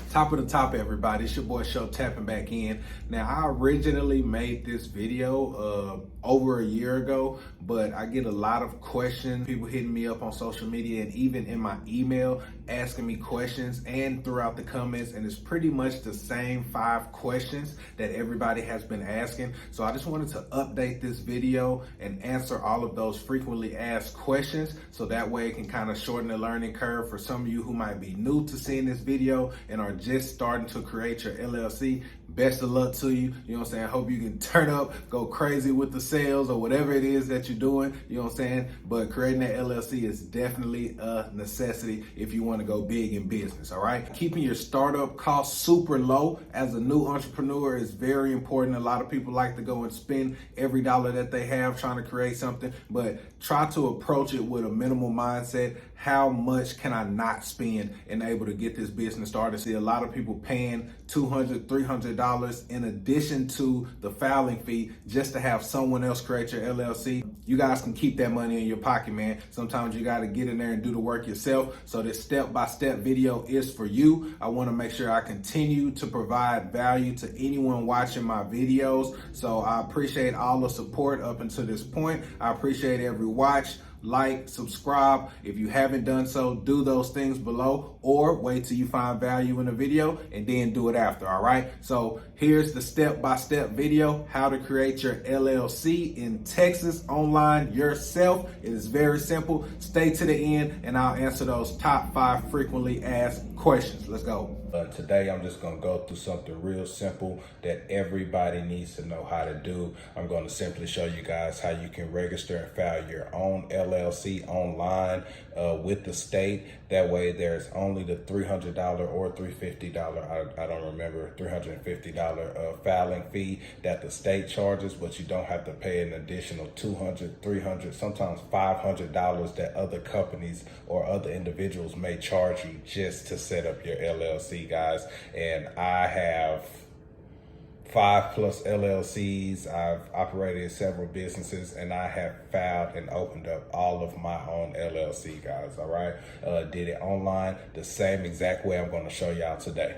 Top of the top, everybody. It's your boy Show tapping back in. Now, I originally made this video over a year ago, but I get a lot of questions, people hitting me up on social media and even in my email asking me questions and throughout the comments, and it's pretty much the same 5 questions that everybody has been asking. So I just wanted to update this video and answer all of those frequently asked questions, so that way it can kind of shorten the learning curve for some of you who might be new to seeing this video and are just starting to create your LLC. Best of luck to you. You know what I'm saying? I hope you can turn up, go crazy with the sales or whatever it is that you're doing. You know what I'm saying? But creating that LLC is definitely a necessity if you want to go big in business, all right? Keeping your startup costs super low as a new entrepreneur is very important. A lot of people like to go and spend every dollar that they have trying to create something, but try to approach it with a minimal mindset. How much can I not spend and able to get this business started? See, a lot of people paying $200, $300 in addition to the filing fee just to have someone else create your LLC. You guys can keep that money in your pocket, man. Sometimes you got to get in there and do the work yourself. So this step-by-step video is for you. I want to make sure I continue to provide value to anyone watching my videos. So I appreciate all the support up until this point. I appreciate every watch, like, subscribe. If you haven't done so, do those things below, or wait till you find value in the video and then do it after, all right? So here's the step-by-step video, how to create your LLC in Texas online yourself. It is very simple. Stay to the end and I'll answer those top 5 frequently asked questions. Let's go. Today, I'm just going to go through something real simple that everybody needs to know how to do. I'm going to simply show you guys how you can register and file your own LLC online with the state. That way, there's only the $300 or $350, I don't remember, $350 filing fee that the state charges, but you don't have to pay an additional $200, $300, sometimes $500 that other companies or other individuals may charge you just to set up your LLC, guys. And I have 5+ LLCs. I've operated several businesses, and I have filed and opened up all of my own LLC, guys, all right? Did it online the same exact way I'm gonna show y'all today.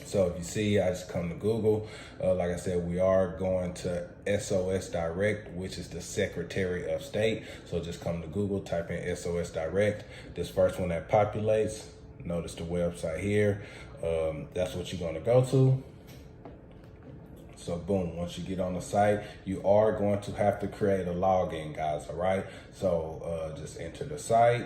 So if you see, I just come to Google. Like I said, we are going to SOS Direct, which is the Secretary of State. So just come to Google, type in SOS Direct. This first one that populates, notice the website here. That's what you're gonna go to. So boom, once you get on the site, you are going to have to create a login, guys, all right? So just enter the site,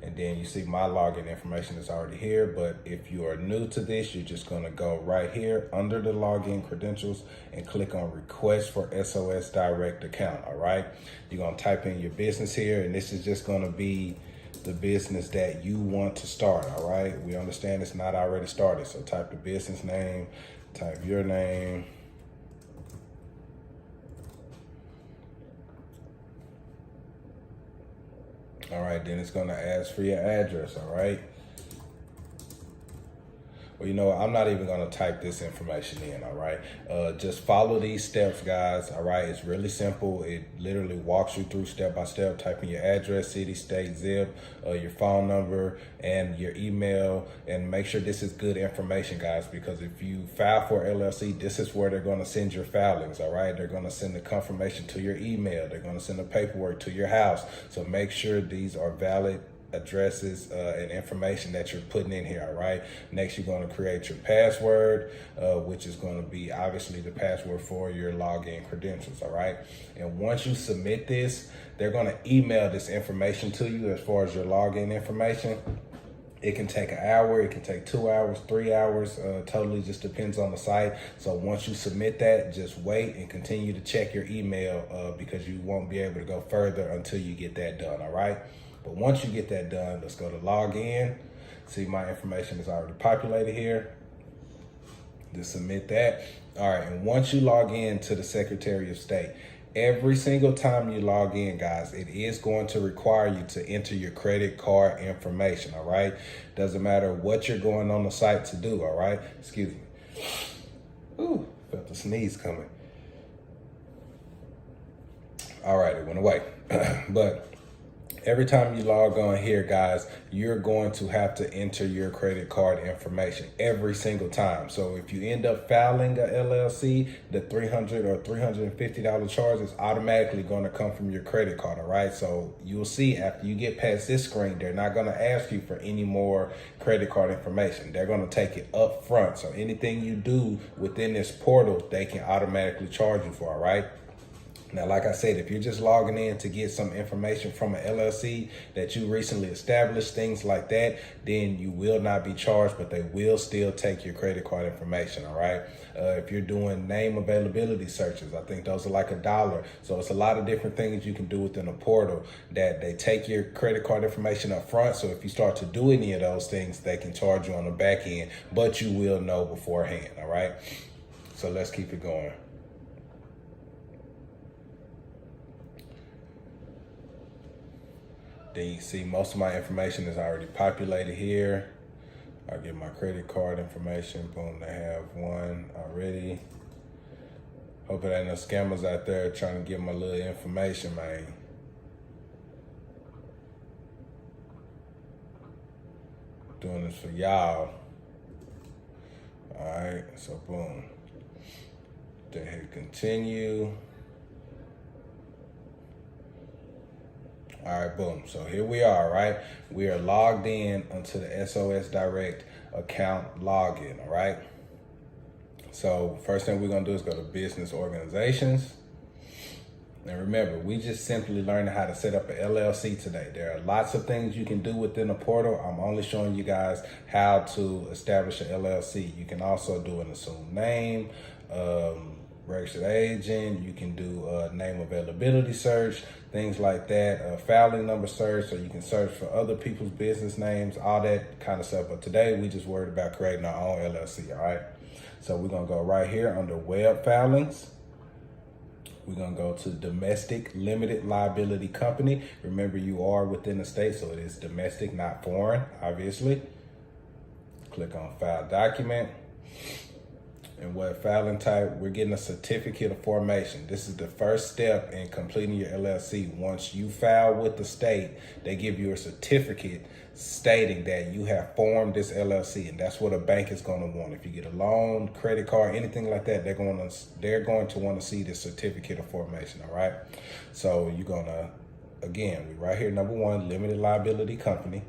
and then you see my login information is already here. But if you are new to this, you're just gonna go right here under the login credentials and click on request for SOS Direct account, all right? You're gonna type in your business here, and this is just gonna be the business that you want to start, all right? We understand it's not already started, so type the business name, type your name. All right, then it's gonna ask for your address, all right? Well, you know what? I'm not even gonna type this information in, all right? Just follow these steps, guys, all right? It's really simple. It literally walks you through step by step. Type in your address, city, state, zip, your phone number, and your email, and make sure this is good information, guys, because if you file for LLC, this is where they're gonna send your filings, all right? They're gonna send the confirmation to your email. They're gonna send the paperwork to your house. So make sure these are valid addresses and information that you're putting in here, all right? Next, you're going to create your password, which is going to be obviously the password for your login credentials, all right? And once you submit this, they're going to email this information to you as far as your login information. It can take an hour, it can take 2 hours, 3 hours, totally just depends on the site. So once you submit that, just wait and continue to check your email because you won't be able to go further until you get that done, all right? But once you get that done, let's go to log in. See, my information is already populated here. Just submit that. All right, and once you log in to the Secretary of State, every single time you log in, guys, it is going to require you to enter your credit card information, all right? Doesn't matter what you're going on the site to do, all right? Excuse me. Ooh, felt the sneeze coming. All right, it went away. But Every time you log on here, guys, you're going to have to enter your credit card information every single time. So if you end up filing a LLC, the $300 or $350 charge is automatically going to come from your credit card, all right? So you'll see after you get past this screen, they're not going to ask you for any more credit card information. They're going to take it up front. So anything you do within this portal, they can automatically charge you for, all right? Now, like I said, if you're just logging in to get some information from an LLC that you recently established, things like that, then you will not be charged, but they will still take your credit card information, all right? If you're doing name availability searches, I think those are like $1. So it's a lot of different things you can do within a portal that they take your credit card information up front. So if you start to do any of those things, they can charge you on the back end, but you will know beforehand, all right? So let's keep it going. Then you see most of my information is already populated here. I get my credit card information. Boom, they have one already. Hope it ain't no scammers out there trying to get my little information, man. Doing this for y'all. All right, so boom. Then hit continue. All right, boom. So here we are, right? We are logged in onto the SOS Direct account login, all right? So first thing we're gonna do is go to business organizations. And remember, we just simply learned how to set up an LLC today. There are lots of things you can do within a portal. I'm only showing you guys how to establish an LLC. You can also do an assumed name, registered agent. You can do a name availability search, things like that, filing number search, so you can search for other people's business names, all that kind of stuff. But today we just worried about creating our own LLC, all right? So we're gonna go right here under web filings. We're gonna go to domestic limited liability company. Remember, you are within the state, so it is domestic, not foreign, obviously. Click on file document. And what filing type, we're getting a certificate of formation. This is the first step in completing your LLC. Once you file with the state, they give you a certificate stating that you have formed this LLC, and that's what a bank is going to want. If you get a loan, credit card, anything like that, they're going to want to see this certificate of formation, all right? So you're going to, again, we right here, number one, limited liability company.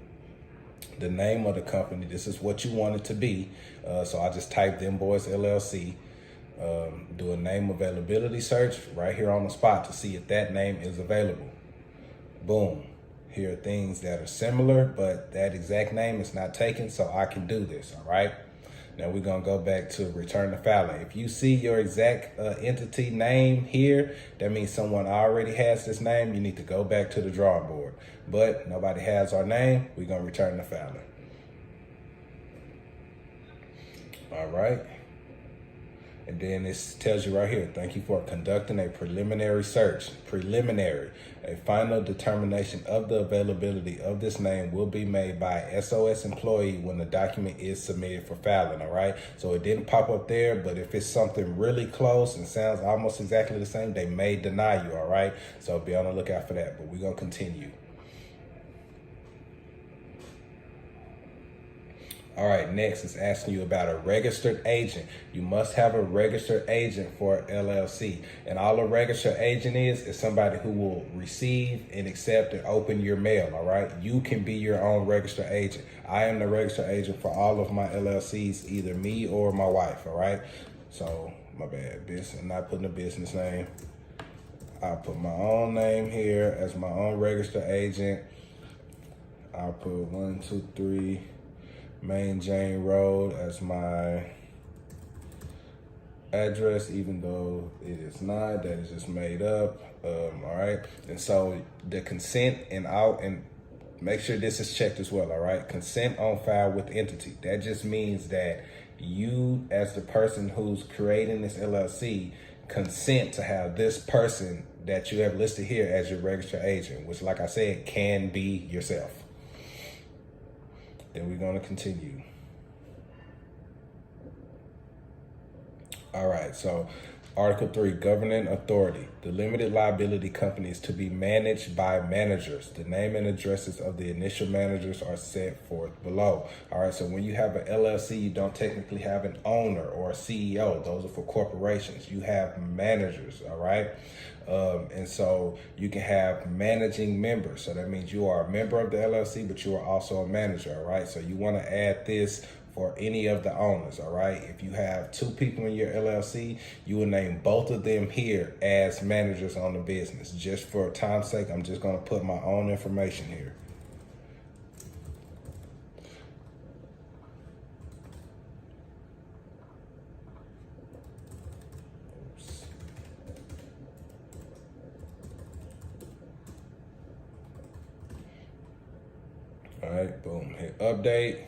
The name of the company, this is what you want it to be. So I just typed in Boys LLC, do a name availability search right here on the spot to see if that name is available. Boom. Here are things that are similar, but that exact name is not taken, so I can do this, all right? Now we're gonna go back to return to filing. If you see your exact entity name here, that means someone already has this name. You need to go back to the drawing board. But nobody has our name, we're gonna return to filing. All right. And then this tells you right here, thank you for conducting a preliminary search. Preliminary. A final determination of the availability of this name will be made by SOS employee when the document is submitted for filing, all right? So it didn't pop up there, but if it's something really close and sounds almost exactly the same, they may deny you, all right? So be on the lookout for that, but we're gonna continue. All right, next is asking you about a registered agent. You must have a registered agent for LLC. And all a registered agent is somebody who will receive and accept and open your mail, all right? You can be your own registered agent. I am the registered agent for all of my LLCs, either me or my wife, all right? So, my bad, business, not putting a business name. I'll put my own name here as my own registered agent. I'll put 123 Main Jane Road as my address, even though it is not. That is just made up. All right. And so the consent and make sure this is checked as well. All right. Consent on file with entity. That just means that you, as the person who's creating this LLC, consent to have this person that you have listed here as your registered agent, which, like I said, can be yourself. Then we're going to continue. All right, so Article 3, Governing Authority. The limited liability company is to be managed by managers. The name and addresses of the initial managers are set forth below. All right, so when you have an LLC, you don't technically have an owner or a CEO. Those are for corporations. You have managers, all right? And so you can have managing members. So that means you are a member of the LLC, but you are also a manager, all right? So you want to add this for any of the owners, all right? If you have 2 people in your LLC, you will name both of them here as managers on the business. Just for time's sake, I'm just gonna put my own information here. Oops. All right, boom, hit update.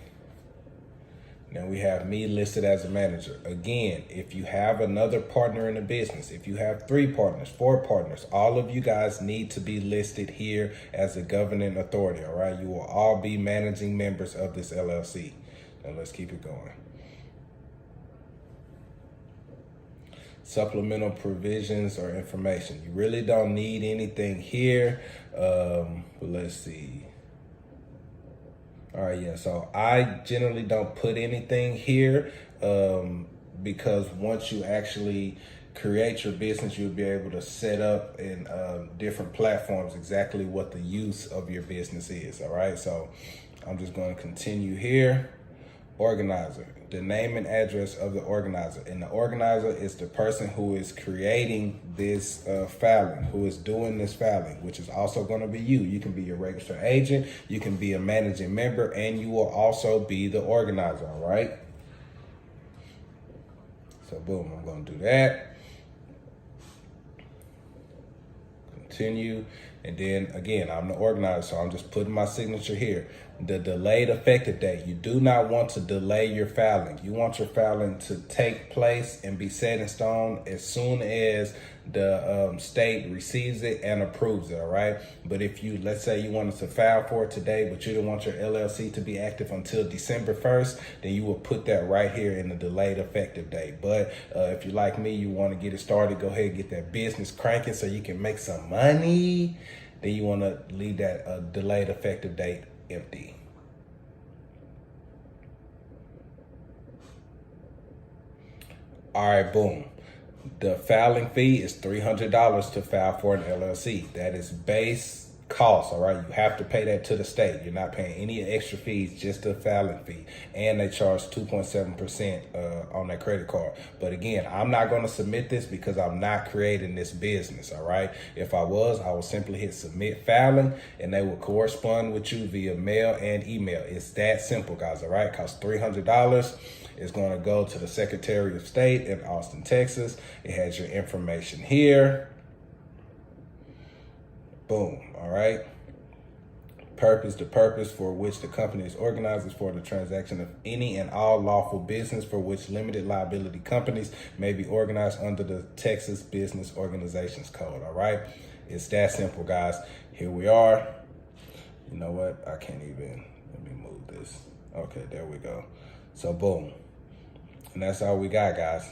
Now we have me listed as a manager. Again, if you have another partner in the business, if you have 3 partners, 4 partners, all of you guys need to be listed here as a governing authority, all right? You will all be managing members of this LLC. Now let's keep it going. Supplemental provisions or information. You really don't need anything here, but let's see. All right, yeah, so I generally don't put anything here because once you actually create your business, you'll be able to set up in different platforms exactly what the use of your business is, all right? So I'm just going to continue here. Organizer, the name and address of the organizer. And the organizer is the person who is creating this filing, who is doing this filing, which is also going to be you. You can be a registered agent, you can be a managing member, and you will also be the organizer, all right? So boom, I'm going to do that. Continue. And then again, I'm the organizer, so I'm just putting my signature here. The delayed effective date. You do not want to delay your filing. You want your filing to take place and be set in stone as soon as the state receives it and approves it, all right? But if you, let's say you wanted to file for it today, but you don't want your LLC to be active until December 1st, then you will put that right here in the delayed effective date. But if you're like me, you want to get it started, go ahead and get that business cranking so you can make some money, then you want to leave that delayed effective date empty. All right, boom. The filing fee is $300 to file for an LLC. That is base cost, all right? You have to pay that to the state. You're not paying any extra fees, just the filing fee. And they charge 2.7% on that credit card. But again, I'm not going to submit this because I'm not creating this business, all right? If I was, I would simply hit submit filing and they will correspond with you via mail and email. It's that simple, guys, all right? It costs $300. It's going to go to the Secretary of State in Austin, Texas. It has your information here. Boom, all right? Purpose, the purpose for which the company is organized is for the transaction of any and all lawful business for which limited liability companies may be organized under the Texas Business Organizations Code, all right? It's that simple, guys. Here we are. You know what? I can't even, let me move this. Okay, there we go. So boom. And that's all we got, guys.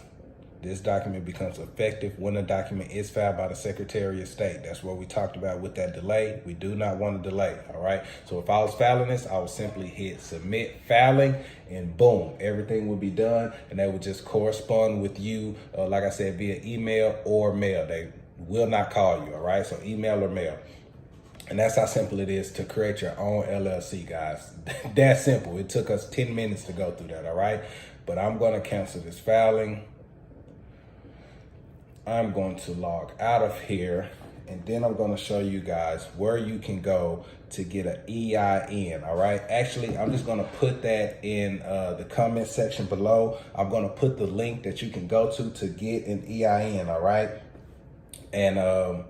This document becomes effective when the document is filed by the Secretary of State. That's what we talked about with that delay. We do not want to delay, all right? So if I was filing this, I would simply hit submit filing and boom, everything would be done and they would just correspond with you, like I said, via email or mail. They will not call you, all right? So email or mail. And that's how simple it is to create your own LLC, guys. That simple. It took us 10 minutes to go through that, all right? But I'm going to cancel this filing. I'm going to log out of here and then I'm going to show you guys where you can go to get an EIN, all right? Actually, I'm just going to put that in the comment section below. I'm going to put the link that you can go to get an EIN, all right? And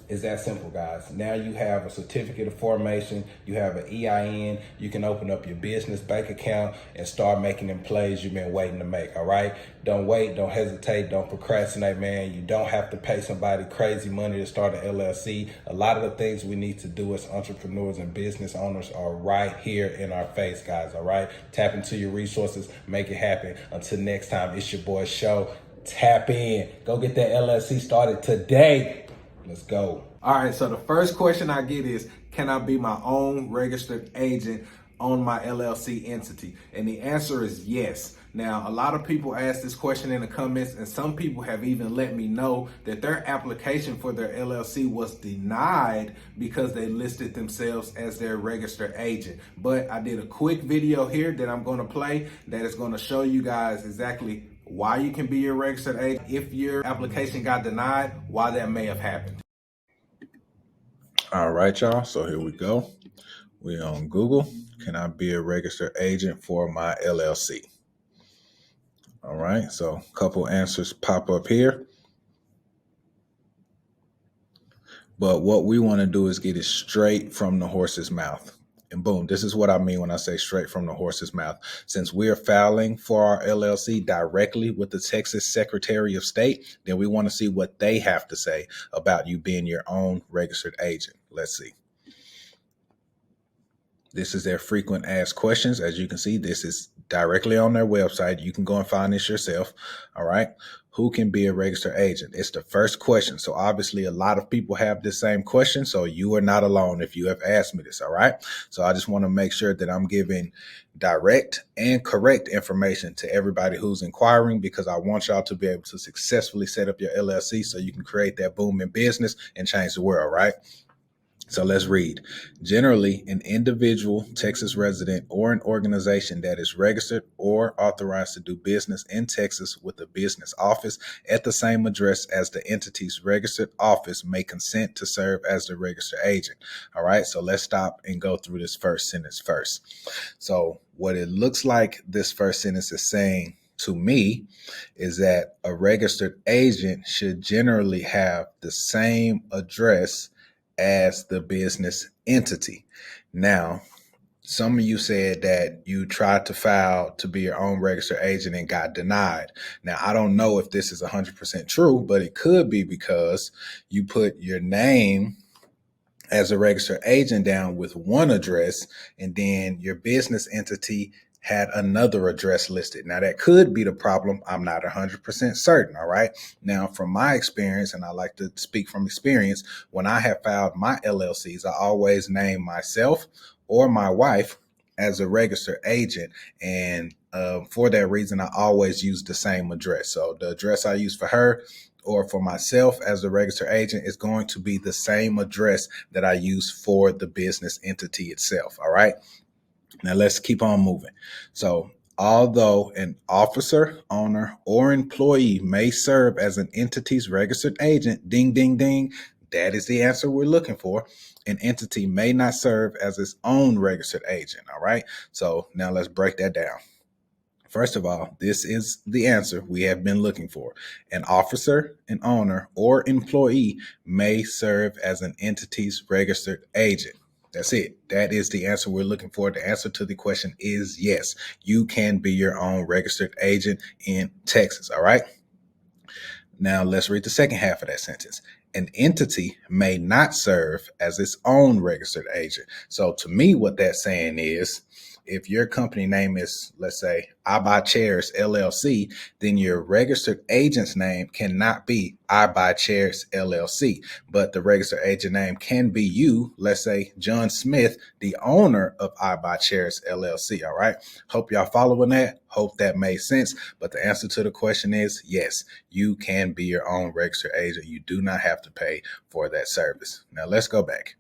it's that simple, guys. Now you have a certificate of formation, you have an EIN, you can open up your business bank account and start making them plays you've been waiting to make, all right? Don't wait, don't hesitate, don't procrastinate, man. You don't have to pay somebody crazy money to start an LLC. A lot of the things we need to do as entrepreneurs and business owners are right here in our face, guys, all right? Tap into your resources, make it happen. Until next time, it's your boy Show. Tap in. Go get that LLC started today. Let's go. All right, so the first question I get is, can I be my own registered agent on my LLC entity? And the answer is yes. Now, a lot of people ask this question in the comments, and some people have even let me know that their application for their LLC was denied because they listed themselves as their registered agent. But I did a quick video here that I'm going to play that is going to show you guys exactly why you can be your registered agent if your application got denied, why that may have happened. All right, y'all. So here we go. We on Google. Can I be a registered agent for my LLC? All right. So a couple answers pop up here. But what we want to do is get it straight from the horse's mouth. And boom, this is what I mean when I say straight from the horse's mouth. Since we are filing for our LLC directly with the Texas Secretary of State, then we want to see what they have to say about you being your own registered agent. Let's see. This is their frequent asked questions. As you can see, this is directly on their website. You can go and find this yourself. All right. Who can be a registered agent? It's the first question. So obviously a lot of people have this same question. So you are not alone if you have asked me this. All right. So I just want to make sure that I'm giving direct and correct information to everybody who's inquiring, because I want y'all to be able to successfully set up your LLC so you can create that booming business and change the world. Right. So let's read. Generally, an individual, Texas resident, or an organization that is registered or authorized to do business in Texas with a business office at the same address as the entity's registered office may consent to serve as the registered agent. All right, so let's stop and go through this first sentence first. So what it looks like this first sentence is saying to me is that a registered agent should generally have the same address as the business entity. Now, some of you said that you tried to file to be your own registered agent and got denied. Now, I don't know if this is 100% true, but it could be because you put your name as a registered agent down with one address, and then your business entity had another address listed. Now, that could be the problem. I'm not 100% certain. All right. Now, from my experience, and I like to speak from experience, when I have filed my LLCs, I always name myself or my wife as a registered agent. And for that reason, I always use the same address. So the address I use for her or for myself as the registered agent is going to be the same address that I use for the business entity itself. All right. Now let's keep on moving. So although an officer, owner, or employee may serve as an entity's registered agent, ding, ding, ding, that is the answer we're looking for. An entity may not serve as its own registered agent. All right. So now let's break that down. First of all, this is the answer we have been looking for. An officer, an owner, or employee may serve as an entity's registered agent. That's it. That is the answer we're looking for. The answer to the question is yes. You can be your own registered agent in Texas. All right. Now let's read the second half of that sentence. An entity may not serve as its own registered agent. So to me, what that's saying is, if your company name is, let's say, I Buy Chairs LLC, then your registered agent's name cannot be I Buy Chairs LLC, but the registered agent name can be you, let's say John Smith, the owner of I Buy Chairs LLC. All right. Hope y'all following that. Hope that made sense. But the answer to the question is yes, you can be your own registered agent. You do not have to pay for that service. Now let's go back.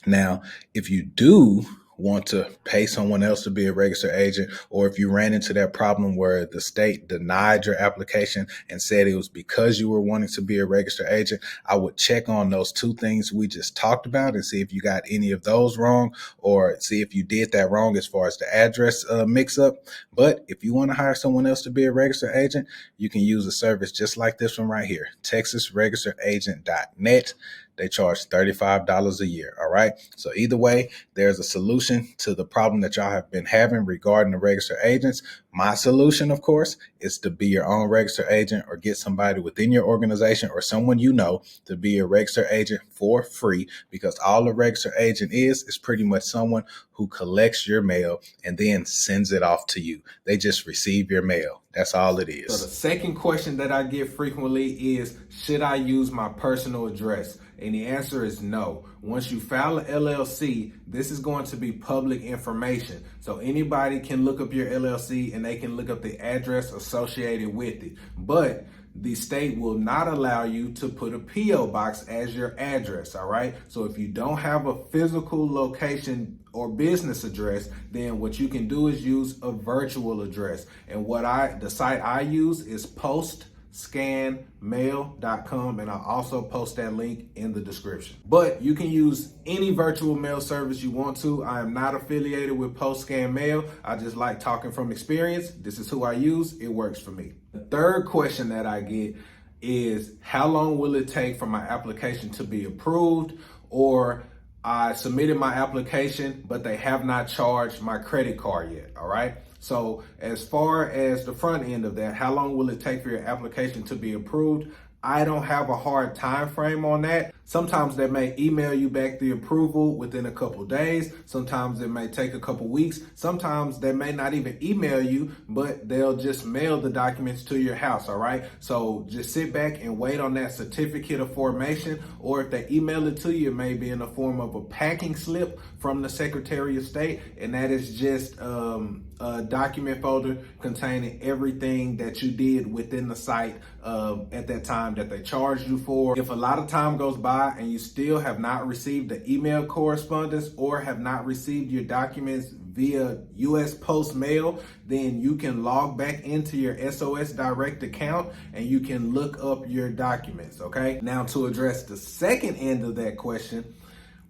Now, if you do want to pay someone else to be a registered agent, or if you ran into that problem where the state denied your application and said it was because you were wanting to be a registered agent, I would check on those two things we just talked about and see if you got any of those wrong, or see if you did that wrong as far as the address mix up. But if you want to hire someone else to be a registered agent, you can use a service just like this one right here, texasregisteredagent.net. They charge $35 a year. All right. So either way, there's a solution to the problem that y'all have been having regarding the registered agents. My solution, of course, is to be your own registered agent, or get somebody within your organization or someone you know to be a registered agent for free, because all a registered agent is pretty much someone who collects your mail and then sends it off to you. They just receive your mail. That's all it is. So the second question that I get frequently is, should I use my personal address? And the answer is no. Once you file an LLC, this is going to be public information. So anybody can look up your LLC and they can look up the address associated with it. But the state will not allow you to put a P.O. box as your address, all right? So if you don't have a physical location or business address, then what you can do is use a virtual address. And the site I use is postscanmail.com, and I'll also post that link in the description. But you can use any virtual mail service you want to. I am not affiliated with Postscan Mail. I just like talking from experience. This is who I use. It works for me. The third question that I get is, how long will it take for my application to be approved? Or I submitted my application, but they have not charged my credit card yet, all right? So as far as the front end of that, how long will it take for your application to be approved? I don't have a hard time frame on that. Sometimes they may email you back the approval within a couple days. Sometimes it may take a couple weeks. Sometimes they may not even email you, but they'll just mail the documents to your house, all right? So just sit back and wait on that certificate of formation, or if they email it to you, it may be in the form of a packing slip from the Secretary of State, and that is just a document folder containing everything that you did within the site at that time that they charged you for. If a lot of time goes by and you still have not received the email correspondence or have not received your documents via U.S. Post Mail, then you can log back into your SOS Direct account and you can look up your documents, okay? Now, to address the second end of that question,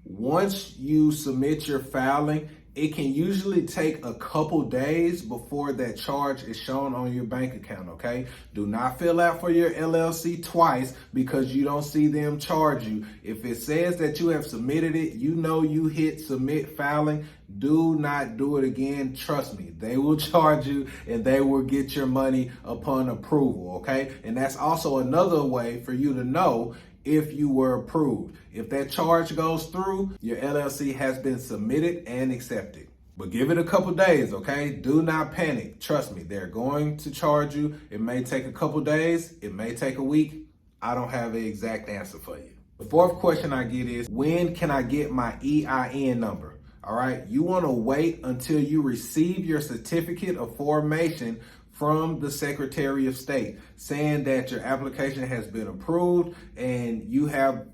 once you submit your filing, it can usually take a couple days before that charge is shown on your bank account, okay? Do not fill out for your LLC twice because you don't see them charge you. If it says that you have submitted it, you know you hit submit filing, do not do it again. Trust me, they will charge you and they will get your money upon approval, okay? And that's also another way for you to know if you were approved. If that charge goes through, your LLC has been submitted and accepted. But give it a couple days, okay? Do not panic. Trust me, they're going to charge you. It may take a couple days. It may take a week. I don't have an exact answer for you. The fourth question I get is, when can I get my EIN number? All right, you want to wait until you receive your certificate of formation from the Secretary of State saying that your application has been approved and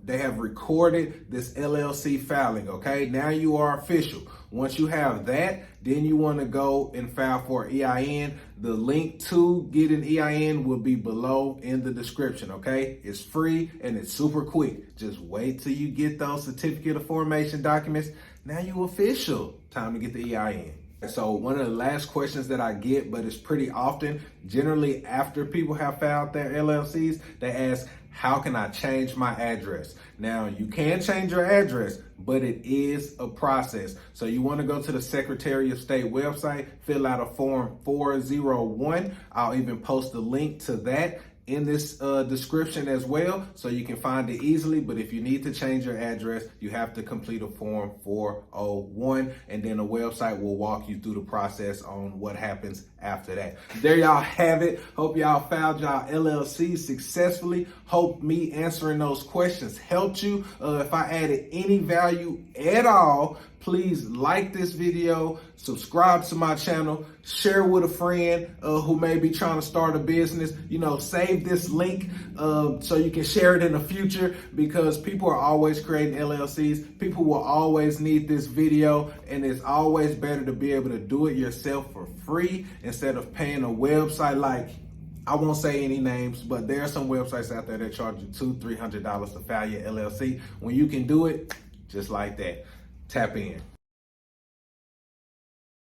they have recorded this LLC filing, okay? Now you are official. Once you have that, then you want to go and file for EIN. The link to get an EIN will be below in the description, okay? It's free and it's super quick. Just wait till you get those certificate of formation documents. Now you official. Time to get the EIN. So one of the last questions that I get, but it's pretty often, generally after people have filed their LLCs, they ask, how can I change my address? Now, you can change your address, but it is a process. So you want to go to the Secretary of State website, fill out a form 401. I'll even post a link to that in this description as well, so you can find it easily. But if you need to change your address, you have to complete a form 401, and then the website will walk you through the process on what happens after that. There y'all have it. Hope y'all filed y'all LLC successfully. Hope me answering those questions helped you. If I added any value at all, please like this video, subscribe to my channel, share with a friend who may be trying to start a business. You know, save this link so you can share it in the future, because people are always creating LLCs. People will always need this video, and it's always better to be able to do it yourself for free instead of paying a website like, I won't say any names, but there are some websites out there that charge you $200-300 to file your LLC when you can do it just like that. Tap in.